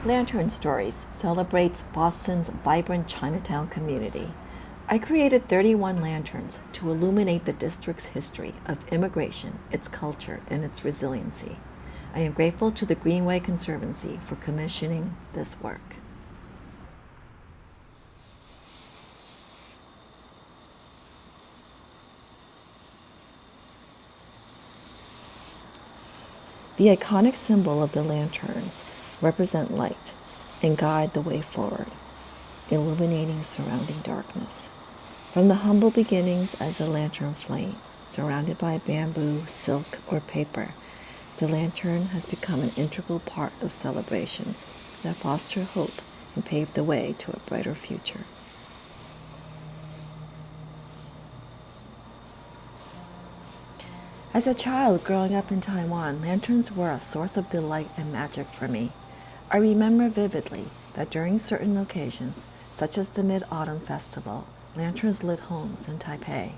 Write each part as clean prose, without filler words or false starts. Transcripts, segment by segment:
Lantern Stories celebrates Boston's vibrant Chinatown community. I created 31 lanterns to illuminate the district's history of immigration, its culture, and its resiliency. I am grateful to the Greenway Conservancy for commissioning this work. The iconic symbol of the lanterns represent light and guide the way forward, illuminating surrounding darkness. From the humble beginnings as a lantern flame, surrounded by bamboo, silk, or paper, the lantern has become an integral part of celebrations that foster hope and pave the way to a brighter future. As a child growing up in Taiwan, lanterns were a source of delight and magic for me. I remember vividly that during certain occasions, such as the Mid-Autumn Festival, lanterns lit homes in Taipei.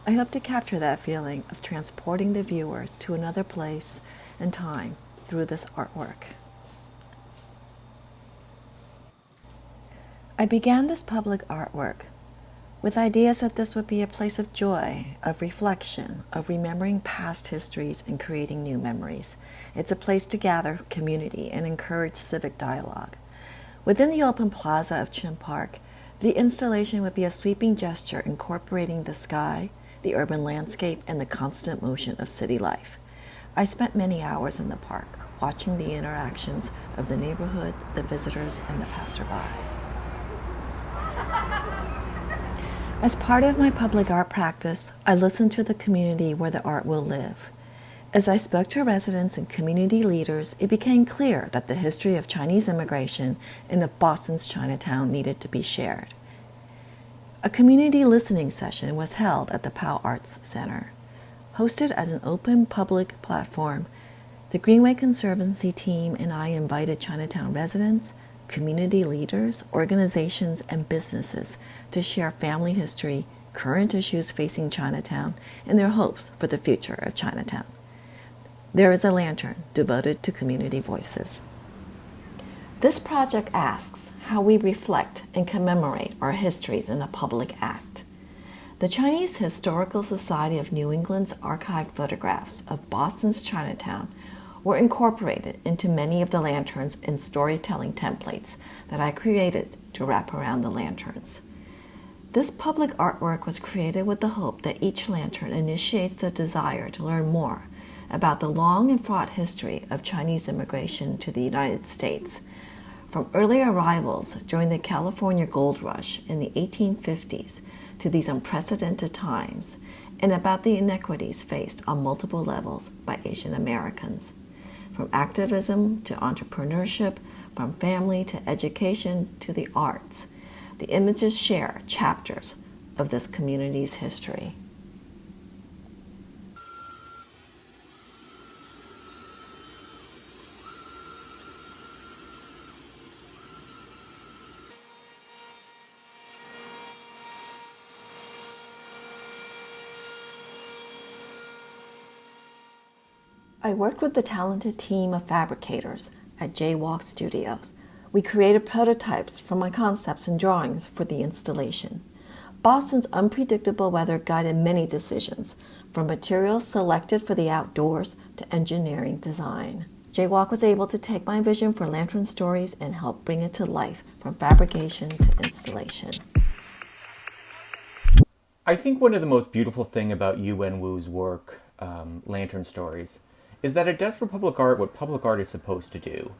I hope to capture that feeling of transporting the viewer to another place and time through this artwork. I began this public artwork with ideas that this would be a place of joy, of reflection, of remembering past histories and creating new memories. It's a place to gather community and encourage civic dialogue. Within the open plaza of Chin Park, the installation would be a sweeping gesture incorporating the sky, the urban landscape, and the constant motion of city life. I spent many hours in the park, watching the interactions of the neighborhood, the visitors, and the passerby. As part of my public art practice, I listened to the community where the art will live. As I spoke to residents and community leaders, it became clear that the history of Chinese immigration and of Boston's Chinatown needed to be shared. A community listening session was held at the Powell Arts Center. Hosted as an open public platform, the Greenway Conservancy team and I invited Chinatown residents, community leaders, organizations, and businesses to share family history, current issues facing Chinatown, and their hopes for the future of Chinatown. There is a lantern devoted to community voices. This project asks how we reflect and commemorate our histories in a public act. The Chinese Historical Society of New England's archived photographs of Boston's Chinatown were incorporated into many of the lanterns and storytelling templates that I created to wrap around the lanterns. This public artwork was created with the hope that each lantern initiates the desire to learn more about the long and fraught history of Chinese immigration to the United States, from early arrivals during the California Gold Rush in the 1850s to these unprecedented times, and about the inequities faced on multiple levels by Asian Americans. From activism to entrepreneurship, from family to education to the arts, the images share chapters of this community's history. I worked with the talented team of fabricators at Jaywalk Studios. We created prototypes from my concepts and drawings for the installation. Boston's unpredictable weather guided many decisions, from materials selected for the outdoors to engineering design. Jaywalk was able to take my vision for Lantern Stories and help bring it to life from fabrication to installation. I think one of the most beautiful things about Yu-Wen Wu's work, Lantern Stories, is that it does for public art what public art is supposed to do.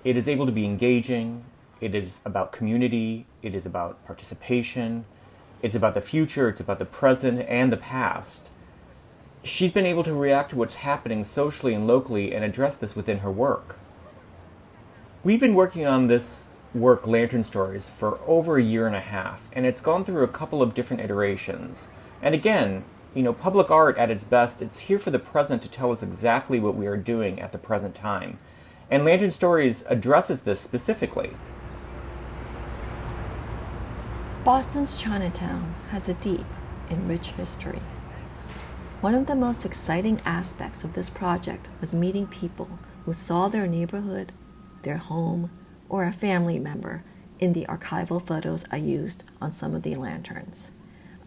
It is able to be engaging, it is about community, it is about participation, it's about the future, it's about the present and the past. She's been able to react to what's happening socially and locally and address this within her work. We've been working on this work, Lantern Stories, for over a year and a half, and it's gone through a couple of different iterations. And again, public art at its best, it's here for the present to tell us exactly what we are doing at the present time. And Lantern Stories addresses this specifically. Boston's Chinatown has a deep and rich history. One of the most exciting aspects of this project was meeting people who saw their neighborhood, their home, or a family member in the archival photos I used on some of the lanterns.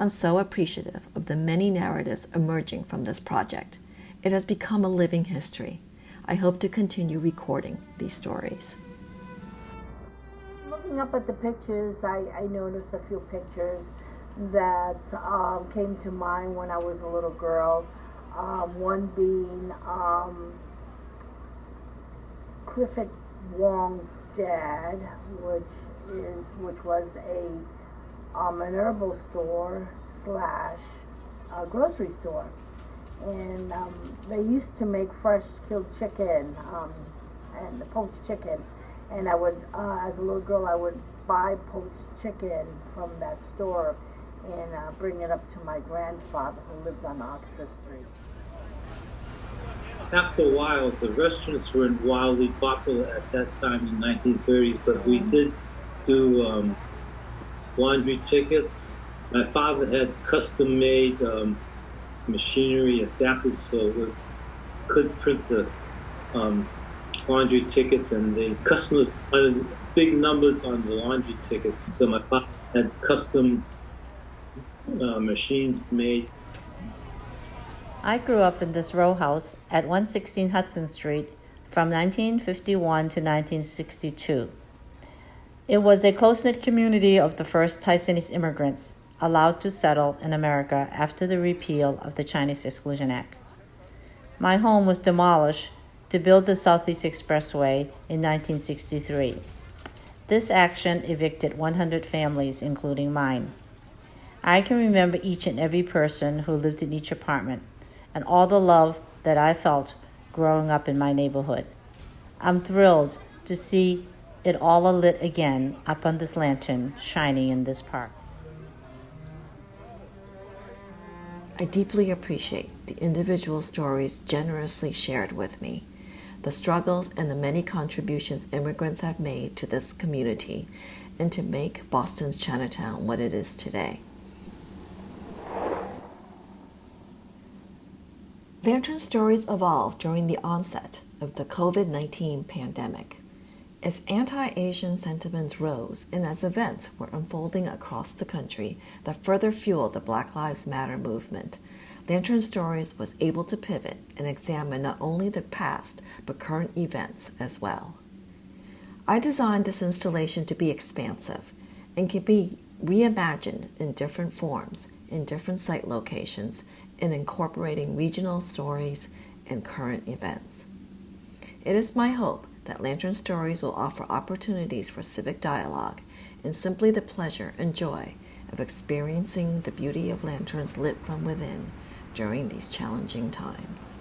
I'm so appreciative of the many narratives emerging from this project. It has become a living history. I hope to continue recording these stories. Looking up at the pictures, I noticed a few pictures that came to mind when I was a little girl. One being Clifford Wong's dad, which was an herbal store slash grocery store, and they used to make fresh killed chicken and poached chicken, and I would, as a little girl, I would buy poached chicken from that store and bring it up to my grandfather who lived on Oxford Street. After a while, the restaurants weren't wildly popular at that time in the 1930s, but we did do laundry tickets. My father had custom-made machinery adapted so we could print the laundry tickets, and the customers wanted big numbers on the laundry tickets. So my father had custom machines made. I grew up in this row house at 116 Hudson Street from 1951 to 1962. It was a close-knit community of the first Taiwanese immigrants allowed to settle in America after the repeal of the Chinese Exclusion Act. My home was demolished to build the Southeast Expressway in 1963. This action evicted 100 families, including mine. I can remember each and every person who lived in each apartment and all the love that I felt growing up in my neighborhood. I'm thrilled to see it all alit again up on this lantern shining in this park. I deeply appreciate the individual stories generously shared with me, the struggles and the many contributions immigrants have made to this community and to make Boston's Chinatown what it is today. Lantern stories evolved during the onset of the COVID-19 pandemic. As anti-Asian sentiments rose and as events were unfolding across the country that further fueled the Black Lives Matter movement, Lantern Stories was able to pivot and examine not only the past but current events as well. I designed this installation to be expansive and can be reimagined in different forms, in different site locations, and incorporating regional stories and current events. It is my hope that Lantern Stories will offer opportunities for civic dialogue and simply the pleasure and joy of experiencing the beauty of lanterns lit from within during these challenging times.